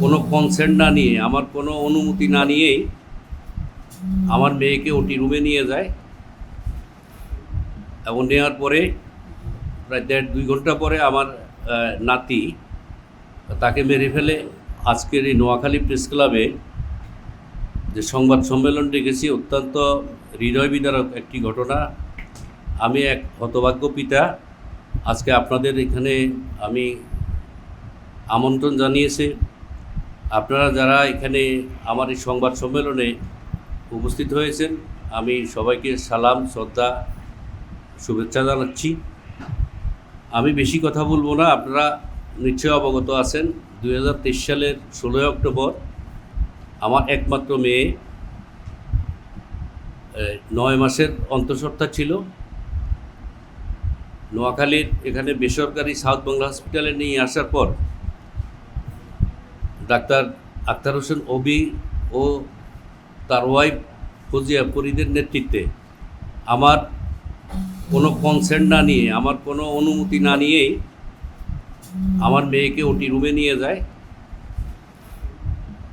কোনো কনসেন্ট না নিয়ে, আমার কোনো অনুমতি না নিয়েই আমার মেয়েকে ওটি রুমে নিয়ে যায় এবং নেওয়ার পরে প্রায় 1.5-2 ঘন্টা পরে আমার নাতি তাকে মেরে ফেলে। আজকের এই নোয়াখালী প্রেস ক্লাবে যে সংবাদ সম্মেলন ডেকেছি, অত্যন্ত হৃদয় বিদারক একটি ঘটনা। আমি এক হতভাগ্য পিতা। আজকে আপনাদের এখানে আমি আমন্ত্রণ জানিয়েছে, আপনারা যারা এখানে আমার এই সংবাদ সম্মেলনে উপস্থিত হয়েছেন, আমি সবাইকে সালাম, শ্রদ্ধা, শুভেচ্ছা জানাচ্ছি। আমি বেশি কথা বলবো না, আপনারা নিশ্চয় অবগত আছেন 2023 সালের 16 অক্টোবর আমার একমাত্র মেয়ে 9 মাসের অন্তঃসত্ত্বা ছিল। নোয়াখালীর এখানে বেসরকারি সাউথ বাংলা হসপিটালে নিয়ে আসার পর ডাক্তার আক্তার হোসেন অবি ও তার ওয়াইফ ফজিয়া ফরিদের নেতৃত্বে আমার কোনো কনসেন্ট না নিয়ে, আমার কোনো অনুমতি না নিয়েই আমার মেয়েকে ওটি রুমে নিয়ে যায়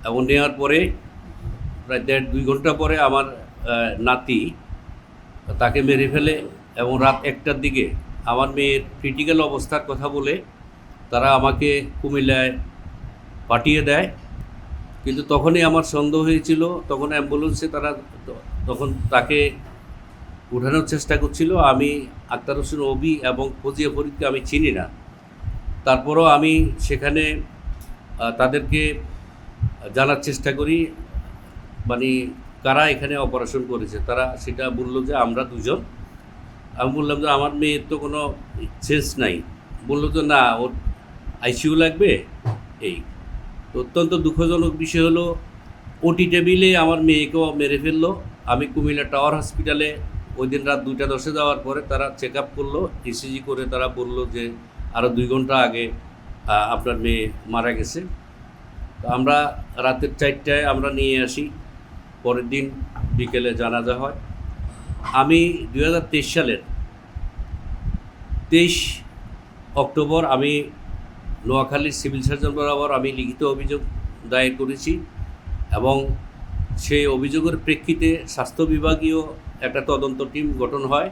এবং নেওয়ার পরে প্রায় 1.5-2 ঘন্টা পরে আমার নাতি তাকে মেরে ফেলে এবং রাত 1টার দিকে আমার মেয়ের ক্রিটিক্যাল অবস্থার কথা বলে তারা আমাকে কুমিল্লায় পাঠিয়ে দেয়। কিন্তু তখনই আমার সন্দেহ হয়েছিল, তখন অ্যাম্বুলেন্সে তারা তখন তাকে উঠানোর চেষ্টা করছিল। আমি আক্তার হোসেন অবি এবং ফজিয়া ফরিদকে আমি চিনি না, তারপরও আমি সেখানে তাদেরকে জানার চেষ্টা করি মানে কারা এখানে অপারেশন করেছে। তারা সেটা বলল যে আমরা দুজন। আমি বললাম যে আমার মেয়ের তো কোনো সেন্স নাই। বললো যে না, ওর আইসিইউ লাগবে। এই তো অত্যন্ত দুঃখজনক বিষয় হলো, ওটি টেবিলে আমার মেয়েকেও মেরে ফেললো। আমি কুমিল্লা টাওয়ার হসপিটালে ওই দিন রাত 2:10 যাওয়ার পরে তারা চেক আপ করলো, ইসিজি করে তারা বললো যে আরও 2 ঘন্টা আগে আপনার মেয়ে মারা গেছে। তো আমরা রাতের 4টায় আমরা নিয়ে আসি, পরের দিন বিকেলে জানাজা হয়। আমি 2023 সালের 23 অক্টোবর আমি নোয়াখালীর সিভিল সার্জন বরাবর আমি লিখিত অভিযোগ দায়ের করেছি এবং সেই অভিযোগের প্রেক্ষিতে স্বাস্থ্য বিভাগীয় একটা তদন্ত টিম গঠন হয়।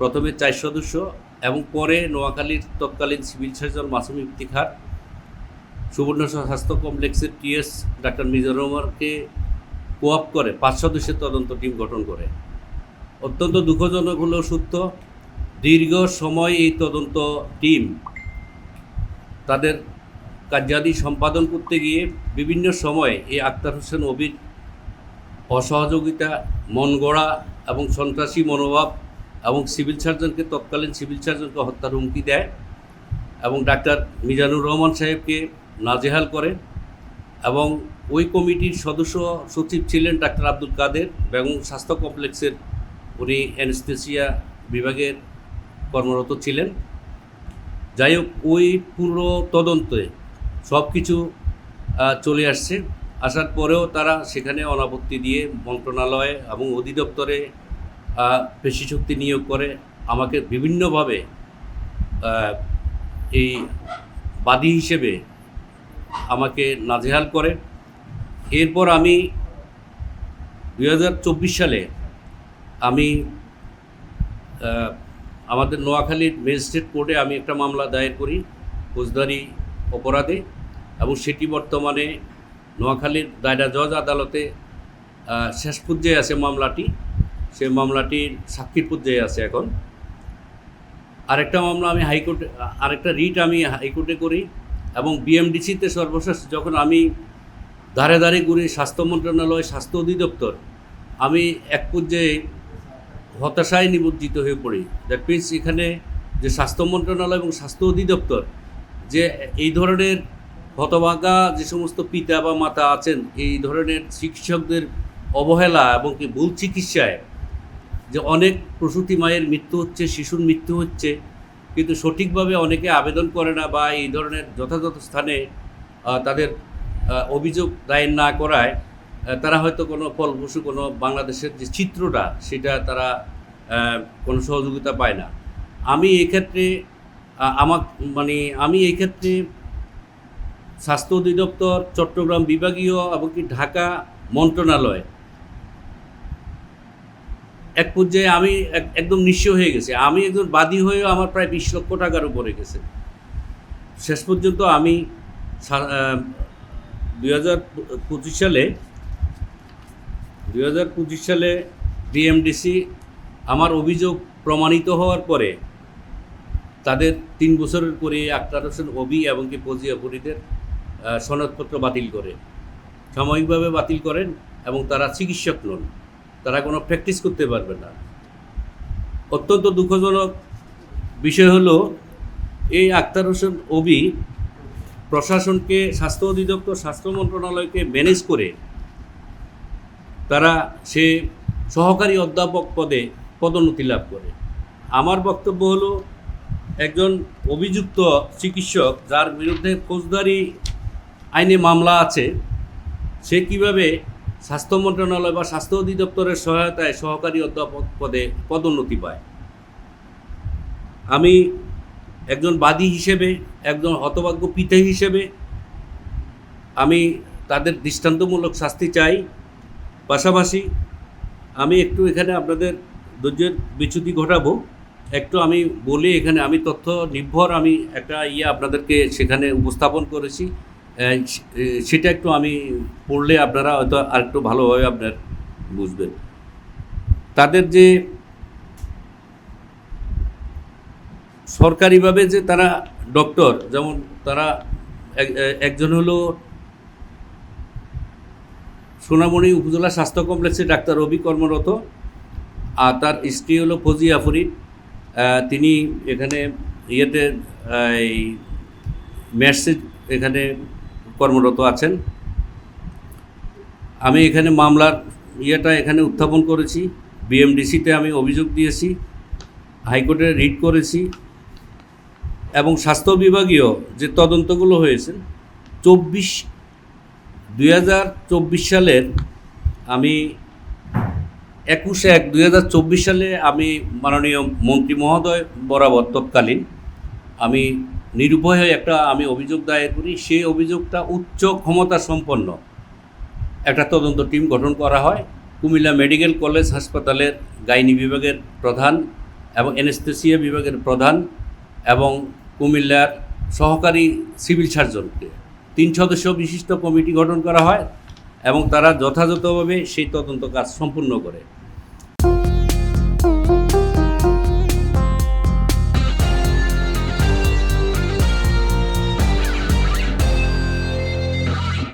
প্রথমে 4 সদস্য এবং পরে নোয়াখালীর তৎকালীন সিভিল সার্জন মাসুম ইফতিখার সুবর্ণ স্বাস্থ্য কমপ্লেক্সের টিএস ডাক্তার মিজানুর রহমানকে কোঅপ করে 5 সদস্যের তদন্ত টিম গঠন করে। অত্যন্ত দুঃখজনক হলেও সত্য, দীর্ঘ সময় এই তদন্ত টিম তাদের কার্যাদি সম্পাদন করতে গিয়ে বিভিন্ন সময়ে এই আক্তার হোসেন অবির অসহযোগিতা, মন গড়া এবং সন্ত্রাসী মনোভাব এবং তৎকালীন সিভিল সার্জনকে হত্যার হুমকি দেয় এবং ডাক্তার মিজানুর রহমান সাহেবকে নাজেহাল করে। এবং ওই কমিটির সদস্য সচিব ছিলেন ডাক্তার আব্দুল কাদের বেগম স্বাস্থ্য কমপ্লেক্সের, উনি অ্যানেস্থেসিয়া বিভাগের কর্মরত ছিলেন। যাই হোক, ওই পুরো তদন্তে সব কিছু চলে আসছে, আসার পরেও তারা সেখানে অনাপত্তি দিয়ে মন্ত্রণালয়ে এবং অধিদপ্তরে পেশিশক্তি নিয়োগ করে আমাকে বিভিন্নভাবে এই বাদী হিসেবে আমাকে নাজেহাল করে। এরপর আমি 2024 সালে আমি আমাদের নোয়াখালীর ম্যাজিস্ট্রেট কোর্টে আমি একটা মামলা দায়ের করি ফৌজদারি অপরাধে এবং সেটি বর্তমানে নোয়াখালীর দায়রা জজ আদালতে শেষ পর্যায়ে আছে মামলাটি। সেই মামলাটির সাক্ষীর পর্যায়ে আছে এখন। আরেকটা মামলা আমি হাইকোর্টে, আরেকটা রিট আমি হাইকোর্টে করি এবং বিএমডিসিতে সর্বশেষ যখন আমি ধারে ধারে ঘুরি স্বাস্থ্য মন্ত্রণালয়, স্বাস্থ্য অধিদপ্তর, আমি এক পর্যায়ে হতাশায় নিমজ্জিত হয়ে পড়ি। দ্যাট মিনস এখানে যে স্বাস্থ্য মন্ত্রণালয় এবং স্বাস্থ্য অধিদপ্তর যে এই ধরনের হতভাগা যে সমস্ত পিতা বা মাতা আছেন, এই ধরনের চিকিৎসকদের অবহেলা এবং কি ভুল চিকিৎসায় যে অনেক প্রসূতি মায়ের মৃত্যু হচ্ছে, শিশুর মৃত্যু হচ্ছে, কিন্তু সঠিকভাবে অনেকে আবেদন করে না বা এই ধরনের যথাযথ স্থানে তাদের অভিযোগ দায়ের না করায় তারা হয়তো কোনো ফলপ্রসূ কোনো বাংলাদেশের যে চিত্রটা সেটা তারা কোনো সহযোগিতা পায় না। আমি এই ক্ষেত্রে স্বাস্থ্য অধিদপ্তর, চট্টগ্রাম বিভাগীয় এবং কি ঢাকা মন্ত্রণালয়, এক পর্যায়ে আমি একদম নিঃস্ব হয়ে গেছি। আমি একজন বাদী হয়েও আমার প্রায় 20 লক্ষ টাকার উপরে গেছে। শেষ পর্যন্ত আমি 2025 সালে ডিএমডিসি আমার অভিযোগ প্রমাণিত হওয়ার পরে তাদের 3 বছরের করে আক্তার হোসেন ওবি এবং কি ফজিয়া ফরিদের সনদপত্র বাতিল করে, সাময়িকভাবে বাতিল করেন এবং তারা চিকিৎসক নন, তারা কোনো প্র্যাকটিস করতে পারবে না। অত্যন্ত দুঃখজনক বিষয় হলো এই আক্তার হোসেন ওবি প্রশাসনকে, স্বাস্থ্য অধিদপ্তর, স্বাস্থ্য মন্ত্রণালয়কে ম্যানেজ করে তারা সে সহকারী অধ্যাপক পদে পদোন্নতি লাভ করে। আমার বক্তব্য হলো একজন অভিযুক্ত চিকিৎসক যার বিরুদ্ধে ফৌজদারি আইনে মামলা আছে, সে কিভাবে স্বাস্থ্য মন্ত্রণালয় বা স্বাস্থ্য অধিদপ্তরের সহায়তায় সহকারী অধ্যাপক পদে পদোন্নতি পায়। আমি একজন বাদী হিসেবে, একজন হতভাগ্য পিতা হিসেবে আমি তাদের দৃষ্টান্তমূলক শাস্তি চাই। পাশাপাশি আমি একটু এখানে আপনাদের ধৈর্যের বিচ্যুতি ঘটাবো, একটু আমি বলি, এখানে আমি তথ্য নির্ভর আমি একটা আপনাদেরকে সেখানে উপস্থাপন করেছি, সেটা একটু আমি পড়লে আপনারা হয়তো আরেকটু ভালোভাবে আপনার বুঝবেন। তাদের যে সরকারিভাবে যে তারা ডক্টর, যেমন তারা একজন হলো সোনামণি উপজেলা স্বাস্থ্য কমপ্লেক্সে ডাক্তার রবি কর্মরত, আর তার স্ত্রী হলো ফজিয়া ফরিদ, তিনি এখানে এই মের্সে এখানে কর্মরত আছেন। আমি এখানে মামলার এখানে উত্থাপন করেছি, বিএমডিসিতে আমি অভিযোগ দিয়েছি, হাইকোর্টে রিট করেছি এবং স্বাস্থ্য বিভাগীয় যে তদন্তগুলো হয়েছে 2024 সালের আমি 21/1/2024 সালে আমি মাননীয় মন্ত্রী মহোদয় বরাবর তৎকালীন আমি নিরুপায় হয়ে আমি অভিযোগ দায়ের করি। সেই অভিযোগটা উচ্চ ক্ষমতা সম্পন্ন একটা তদন্ত টিম গঠন করা হয়। কুমিল্লা মেডিকেল কলেজ হাসপাতালের গাইনি বিভাগের প্রধান এবং অ্যানেস্থেসিয়া বিভাগের প্রধান এবং কুমিল্লার সহকারী সিভিল সার্জনকে 3 সদস্য বিশিষ্ট কমিটি গঠন করা হয় এবং তারা যথাযথভাবে সেই তদন্ত কাজ সম্পূর্ণ করে।